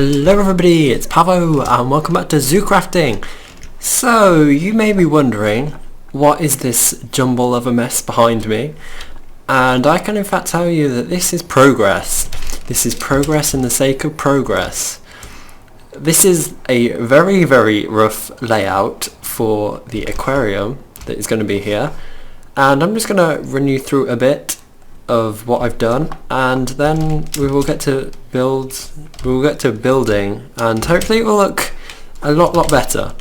Hello everybody, it's Pavo and welcome back to ZooCrafting. So you may be wondering, what is this jumble of a mess behind me? And I can in fact tell you that this is progress. This is progress in the sake of progress. This is a very rough layout for the aquarium that is going to be here, and I'm just going to run you through a bit of what I've done, and then we will get to building, and hopefully it will look a lot better.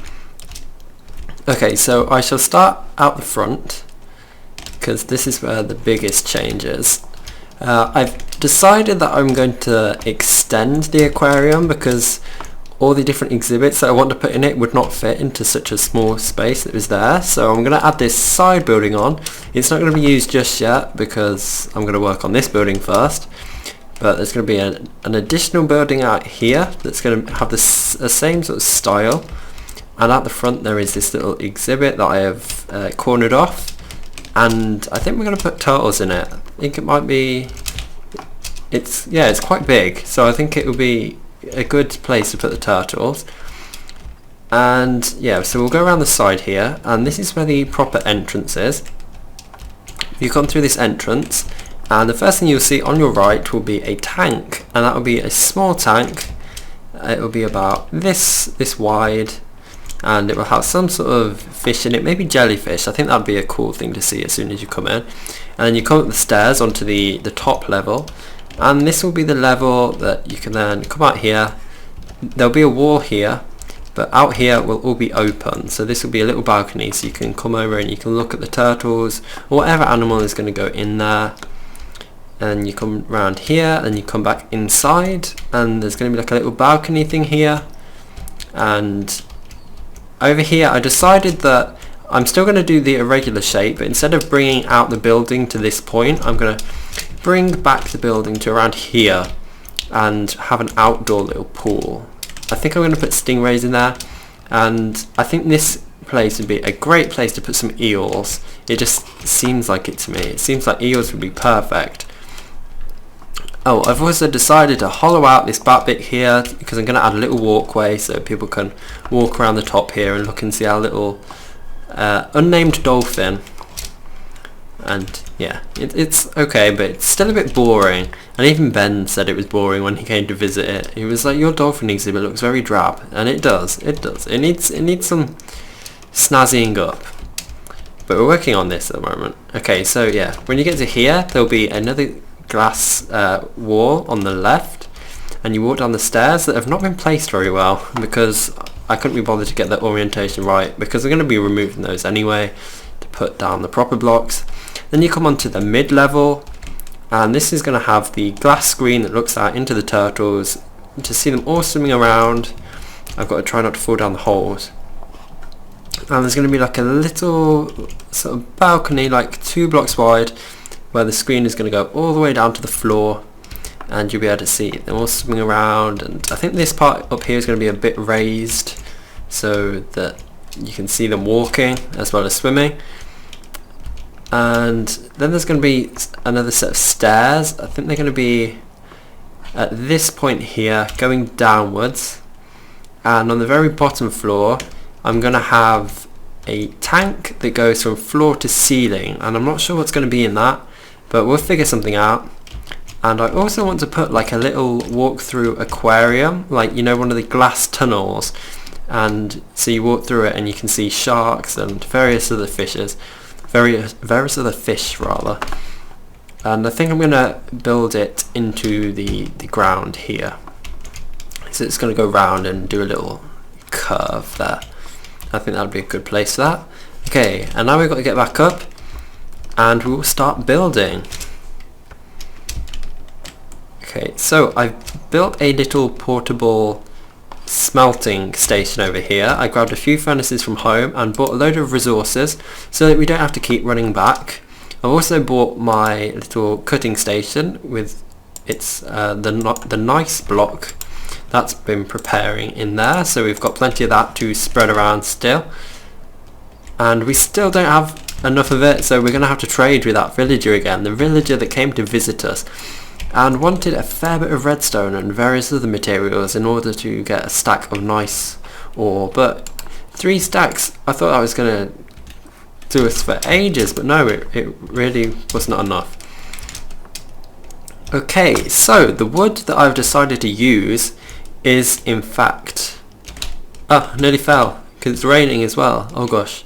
Okay, so I shall start out the front because this is where the biggest change is. I've decided that I'm going to extend the aquarium because all the different exhibits that I want to put in it would not fit into such a small space that was there. So I'm going to add this side building on. It's not going to be used just yet because I'm going to work on this building first. But there's going to be an additional building out here that's going to have the same sort of style. And at the front there is this little exhibit that I have cornered off. And I think we're going to put turtles in it. I think it might be... it's quite big. So I think it will be a good place to put the turtles. And yeah, so we'll go around the side here, and this is where the proper entrance is. You come through this entrance, and the first thing you'll see on your right will be a tank, and that will be a small tank. It will be about this wide, and it will have some sort of fish in it, maybe jellyfish. I think that would be a cool thing to see as soon as you come in. And then you come up the stairs onto the top level, and this will be the level that you can then come out here. There'll be a wall here, but out here will all be open, so this will be a little balcony, so you can come over and you can look at the turtles or whatever animal is going to go in there. And you come around here and you come back inside, and there's going to be like a little balcony thing here. And over here I decided that I'm still going to do the irregular shape, but instead of bringing out the building to this point, I'm going to bring back the building to around here and have an outdoor little pool. I think I'm going to put stingrays in there, and I think this place would be a great place to put some eels. It just seems like it to me. It seems like eels would be perfect. Oh, I've also decided to hollow out this back bit here because I'm going to add a little walkway so people can walk around the top here and look and see our little unnamed dolphin. And yeah, it's okay, but it's still a bit boring. And even Ben said it was boring when he came to visit it. He was like, your dolphin exhibit looks very drab. And it does. It needs some snazzying up. But we're working on this at the moment. Okay, so yeah, when you get to here, there'll be another glass wall on the left. And you walk down the stairs that have not been placed very well because I couldn't be bothered to get the orientation right, because we're going to be removing those anyway to put down the proper blocks. Then you come onto the mid-level, and this is going to have the glass screen that looks out into the turtles to see them all swimming around. I've got to try not to fall down the holes. And there's going to be like a little sort of balcony, like 2 blocks wide, where the screen is going to go all the way down to the floor, and you'll be able to see them all swimming around. And I think this part up here is going to be a bit raised so that you can see them walking as well as swimming. And then there's going to be another set of stairs. I think they're going to be at this point here going downwards, and on the very bottom floor I'm going to have a tank that goes from floor to ceiling, and I'm not sure what's going to be in that, but we'll figure something out. And I also want to put like a little walk-through aquarium, like, you know, one of the glass tunnels, and so you walk through it and you can see sharks and various other fishes. Various other fish rather. And I think I'm going to build it into the ground here. So it's going to go round and do a little curve there. I think that would be a good place for that. Okay, and now we've got to get back up and we will start building. Okay, so I've built a little portable smelting station over here. I grabbed a few furnaces from home and bought a load of resources so that we don't have to keep running back. I've also bought my little cutting station with its the nice block that's been preparing in there, so we've got plenty of that to spread around still. And we still don't have enough of it, so we're going to have to trade with that villager again, the villager that came to visit us. and wanted a fair bit of redstone and various other materials in order to get a stack of nice ore, but 3 stacks, I thought I was going to do us for ages, but no, it really was not enough. Okay, so the wood that I've decided to use is in fact... Oh, nearly fell, because it's raining as well, oh gosh.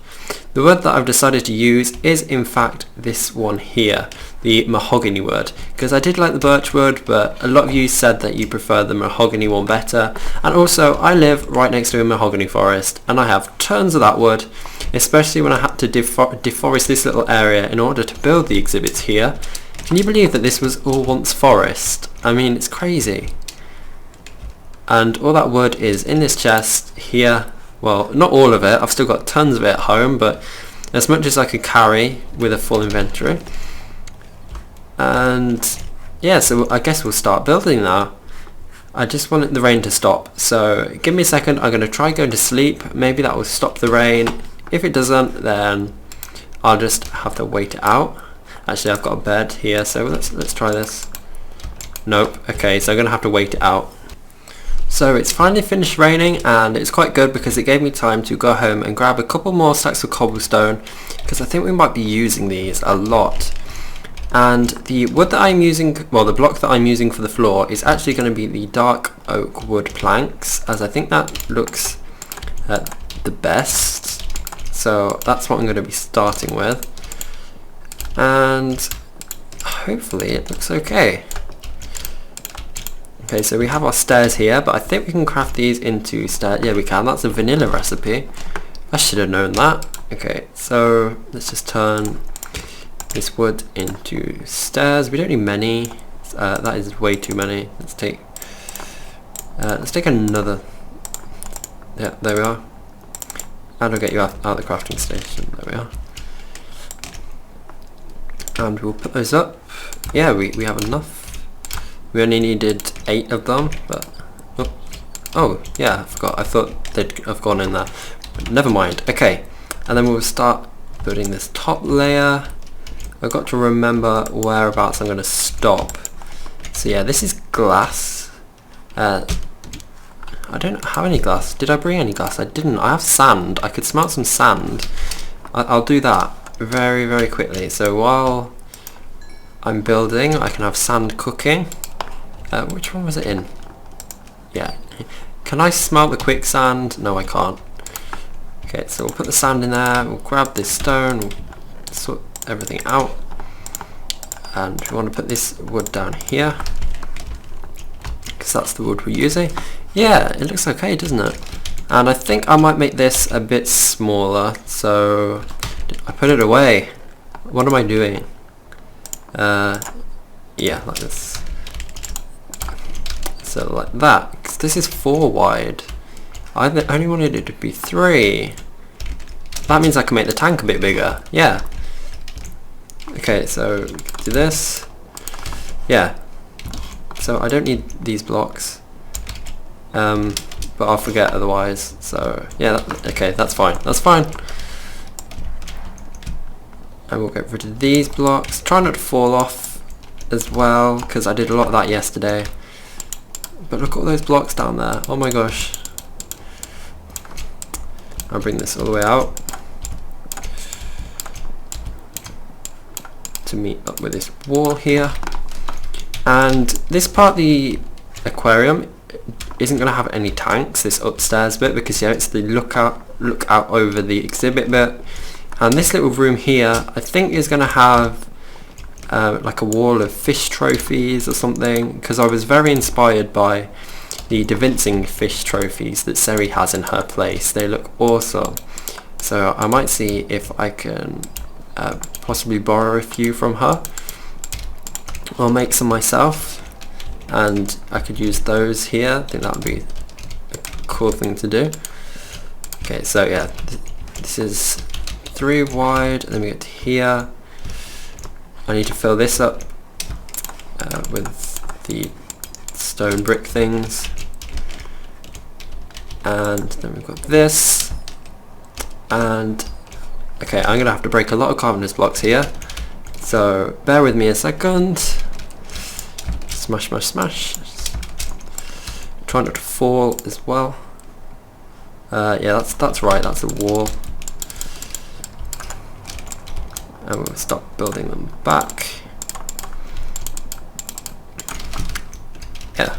The wood that I've decided to use is in fact this one here, the mahogany wood, because I did like the birch wood, but a lot of you said that you prefer the mahogany one better, and also I live right next to a mahogany forest and I have tons of that wood, especially when I had to deforest this little area in order to build the exhibits here. Can you believe that this was all once forest? I mean, it's crazy. And all that wood is in this chest here. Well, not all of it, I've still got tons of it at home, but as much as I could carry with a full inventory. And yeah, so I guess we'll start building now. I just want the rain to stop, so give me a second. I'm going to try going to sleep, maybe that will stop the rain. If it doesn't, then I'll just have to wait it out. Actually, I've got a bed here, so let's try this. Nope, okay, so I'm going to have to wait it out. So it's finally finished raining, and it's quite good because it gave me time to go home and grab a couple more stacks of cobblestone, because I think we might be using these a lot. And the wood that I'm using, well, the block that I'm using for the floor is actually going to be the dark oak wood planks, as I think that looks the best. So that's what I'm going to be starting with, and hopefully it looks okay. Okay, so we have our stairs here, but I think we can craft these into stairs. Yeah, we can. That's a vanilla recipe. I should have known that. Okay, so let's just turn this wood into stairs. We don't need many. That is way too many. Let's take another. Yeah, there we are. And I'll get you out of the crafting station. There we are. And we'll put those up. Yeah, we have enough. We only needed 8 of them, but oh yeah, I forgot. I thought they'd have gone in there. But never mind. Okay, and then we'll start building this top layer. I've got to remember whereabouts I'm going to stop. So yeah, this is glass. I don't have any glass. Did I bring any glass? I didn't. I have sand. I could smelt some sand. I'll do that very, very quickly. So while I'm building, I can have sand cooking. Which one was it in? Yeah. Can I smelt the quicksand? No, I can't. Okay, so we'll put the sand in there. We'll grab this stone. We'll sort everything out. And we want to put this wood down here, because that's the wood we're using. Yeah, it looks okay, doesn't it? And I think I might make this a bit smaller. So I put it away. What am I doing? Yeah, like this. So like that, because this is 4 wide. I only wanted it to be 3. That means I can make the tank a bit bigger. Yeah. Okay, so do this. Yeah. So I don't need these blocks. But I'll forget otherwise. So yeah, okay, that's fine. That's fine. And we'll get rid of these blocks. Try not to fall off as well, because I did a lot of that yesterday. But look at all those blocks down there. Oh my gosh. I'll bring this all the way out to meet up with this wall here. And this part of the aquarium isn't going to have any tanks, this upstairs bit, because yeah, it's the look out over the exhibit bit. And this little room here, I think, is going to have like a wall of fish trophies or something, because I was very inspired by the DaVincing fish trophies that Seri has in her place. They look awesome, so I might see if I can possibly borrow a few from her or make some myself, and I could use those here. I think that would be a cool thing to do. Okay, so yeah, this is 3 wide, and then we get to here. I need to fill this up with the stone brick things, and then we've got this, and okay, I'm gonna have to break a lot of carpenter's blocks here, so bear with me a second. Smash, smash, smash. Try not to fall as well. Yeah, that's right, that's a wall. And we'll start building them back. Yeah.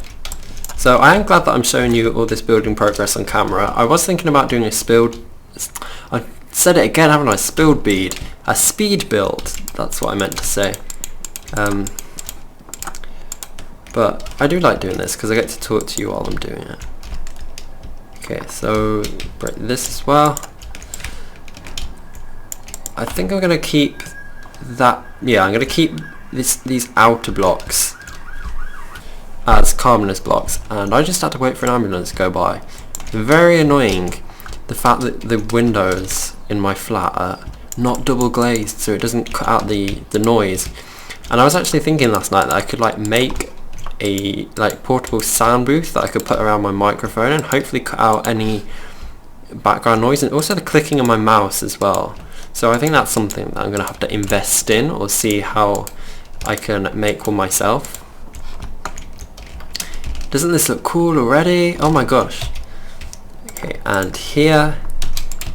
So I am glad that I'm showing you all this building progress on camera. I was thinking about doing a I said it again, haven't I? Spilled bead. A speed build. That's what I meant to say. But I do like doing this because I get to talk to you while I'm doing it. Okay, so break this as well. I think I'm going to keep that. Yeah, I'm going to keep these outer blocks as carbonous blocks, and I just had to wait for an ambulance to go by. Very annoying, the fact that the windows in my flat are not double glazed, so it doesn't cut out the noise. And I was actually thinking last night that I could like make a portable sound booth that I could put around my microphone and hopefully cut out any background noise, and also the clicking of my mouse as well. So I think that's something that I'm going to have to invest in, or see how I can make one myself. Doesn't this look cool already? Oh my gosh. Okay, and here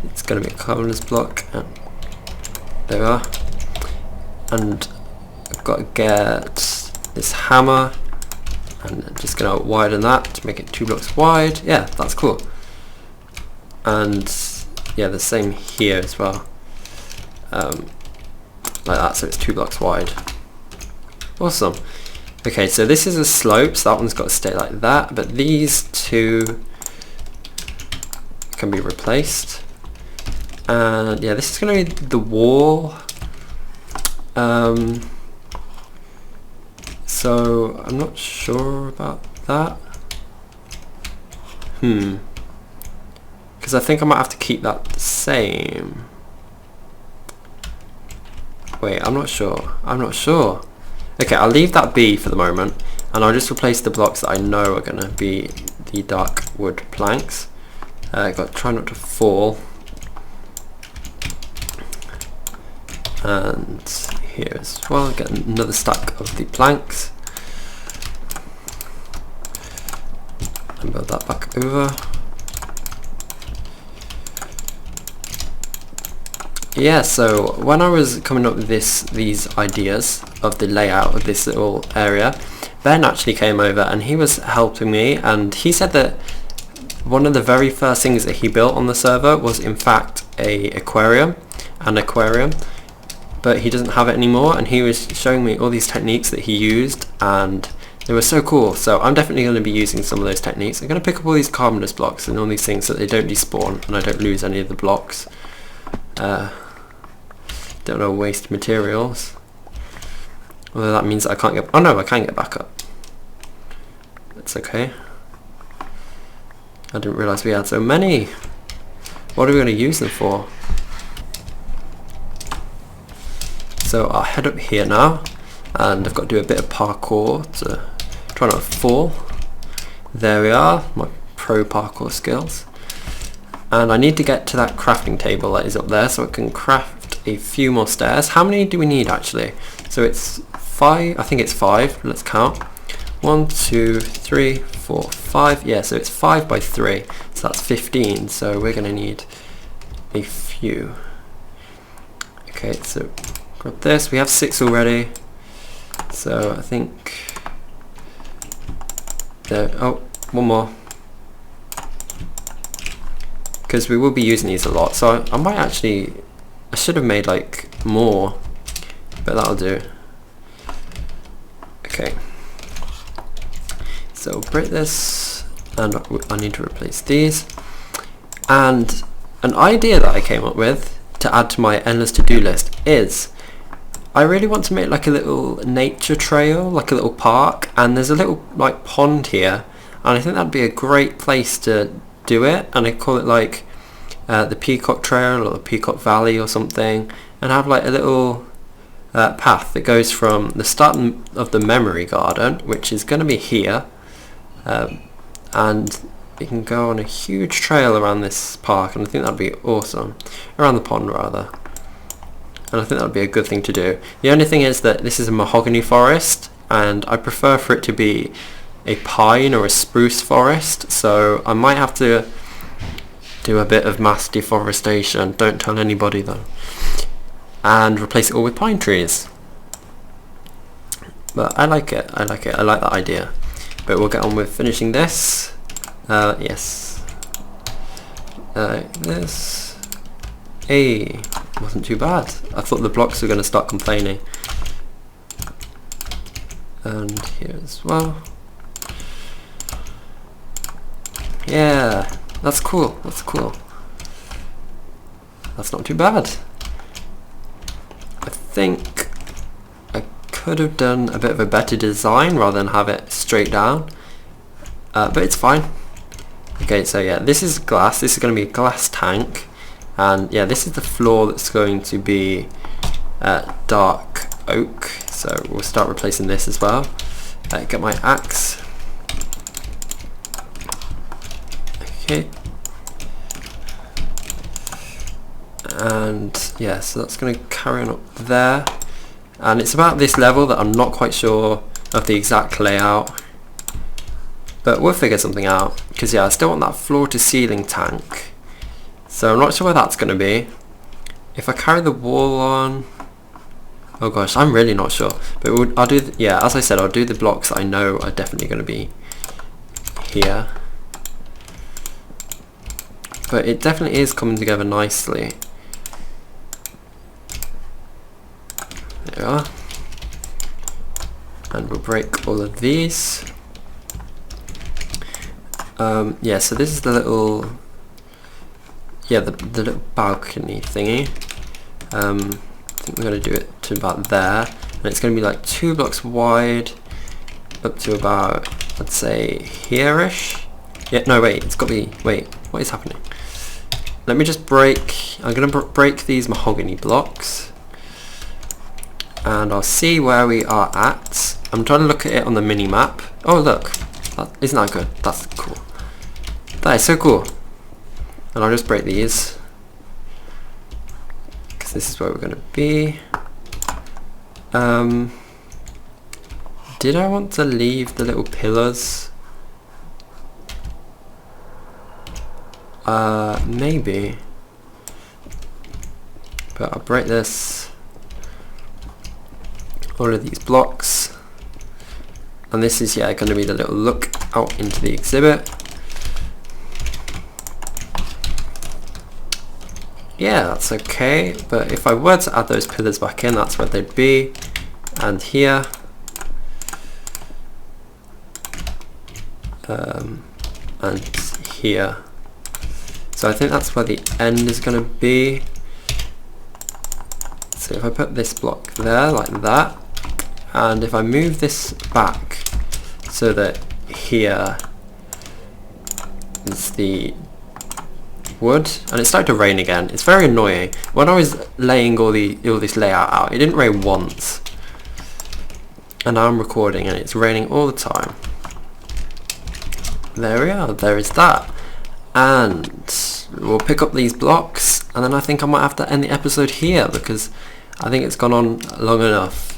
it's going to be a carbonous block. And there we are. And I've got to get this hammer, and I'm just going to widen that to make it 2 blocks wide. Yeah, that's cool. And yeah, the same here as well. Like that, so it's 2 blocks wide. Awesome. Okay, so this is a slope, so that one's got to stay like that, but these two can be replaced. And yeah, this is going to be the wall. So I'm not sure about that. Because I think I might have to keep that the same. Wait, I'm not sure. Okay, I'll leave that be for the moment, and I'll just replace the blocks that I know are going to be the dark wood planks. Got to try not to fall. And here as well, get another stack of the planks. And build that back over. Yeah, so when I was coming up with these ideas of the layout of this little area, Ben actually came over and he was helping me, and he said that one of the very first things that he built on the server was in fact an aquarium, but he doesn't have it anymore, and he was showing me all these techniques that he used, and they were so cool. So I'm definitely going to be using some of those techniques. I'm going to pick up all these carbonous blocks and all these things so that they don't despawn and I don't lose any of the blocks. Don't know, waste materials. Although that means that I can't get... Oh no, I can get back up. That's okay. I didn't realise we had so many. What are we going to use them for? So I'll head up here now, and I've got to do a bit of parkour to try not to fall. There we are, my pro parkour skills. And I need to get to that crafting table that is up there so I can craft a few more stairs. How many do we need actually? So it's 5, I think it's 5, let's count. 1, 2, 3, 4, 5, yeah, so it's 5 by 3, so that's 15, so we're going to need a few. Okay, so grab this, we have 6 already, so I think there, oh, one more. Because we will be using these a lot, so I might actually, I should have made like more, but that'll do. Okay, so break this, and I need to replace these. And an idea that I came up with to add to my endless to-do list is I really want to make like a little nature trail, like a little park, and there's a little like pond here, and I think that'd be a great place to do it, and I call it like the Peacock Trail or the Peacock Valley or something, and have like a little path that goes from the start of the memory garden, which is going to be here, and you can go on a huge trail around this park, and I think that'd be awesome, around the pond rather, and I think that'd be a good thing to do. The only thing is that this is a mahogany forest, and I prefer for it to be a pine or a spruce forest, so I might have to do a bit of mass deforestation, don't tell anybody though, and replace it all with pine trees. But I like it, I like that idea. But we'll get on with finishing this. Yes. This. Hey, wasn't too bad. I thought the blocks were going to start complaining. And here as well. Yeah, that's cool, that's cool. That's not too bad. I think I could have done a bit of a better design rather than have it straight down. But it's fine. Okay, so yeah, this is glass. This is going to be a glass tank. And yeah, this is the floor that's going to be dark oak. So we'll start replacing this as well. Get my axe. Okay. And yeah, so that's going to carry on up there. And it's about this level that I'm not quite sure of the exact layout. But we'll figure something out. Because yeah, I still want that floor to ceiling tank. So I'm not sure where that's going to be. If I carry the wall on... Oh gosh, I'm really not sure. But I'll do... Yeah, as I said, I'll do the blocks that I know are definitely going to be here. But it definitely is coming together nicely. There we are. And we'll break all of these. Yeah, so this is the little... Yeah, the little balcony thingy. I think we're going to do it to about there. And it's going to be like 2 blocks wide. Up to about, let's say, here-ish. Yeah, no, wait, it's got to be... Wait, what is happening? Let me just break... I'm going to break these mahogany blocks. And I'll see where we are at. I'm trying to look at it on the mini-map. Oh, look. Isn't that good? That's cool. That is so cool. And I'll just break these. Because this is where we're going to be. Did I want to leave the little pillars? Maybe. But I'll break this. All of these blocks. And this is, yeah, going to be the little look out into the exhibit. Yeah, that's okay. But if I were to add those pillars back in, that's where they'd be. And here. And here. So I think that's where the end is going to be. So if I put this block there, like that. And if I move this back so that here is the wood, and it's starting to rain again. It's very annoying. When I was laying all this layout out, it didn't rain once. And now I'm recording and it's raining all the time. There we are, there is that. And we'll pick up these blocks, and then I think I might have to end the episode here because I think it's gone on long enough.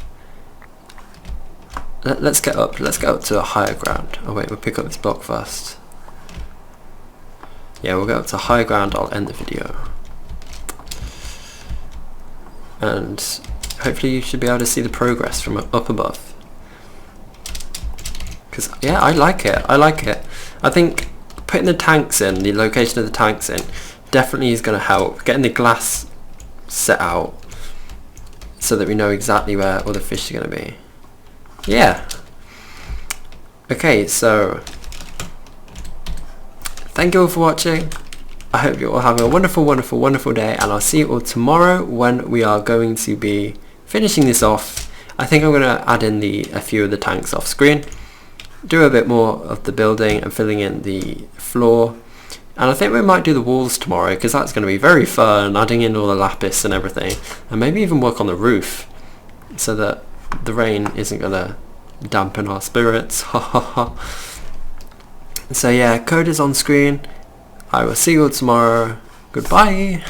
Let's get up to a higher ground. Oh wait, we'll pick up this block first. Yeah, we'll get up to high ground, I'll end the video. And hopefully you should be able to see the progress from up above. Because, yeah, I like it. I think putting the tanks in, the location of the tanks in, definitely is going to help. Getting the glass set out so that we know exactly where all the fish are going to be. Yeah. Okay, so... thank you all for watching. I hope you're all having a wonderful, wonderful, wonderful day, and I'll see you all tomorrow when we are going to be finishing this off. I think I'm going to add in a few of the tanks off screen, do a bit more of the building and filling in the floor, and I think we might do the walls tomorrow because that's going to be very fun, adding in all the lapis and everything, and maybe even work on the roof so that the rain isn't going to dampen our spirits. So yeah, code is on screen. I will see you all tomorrow. Goodbye.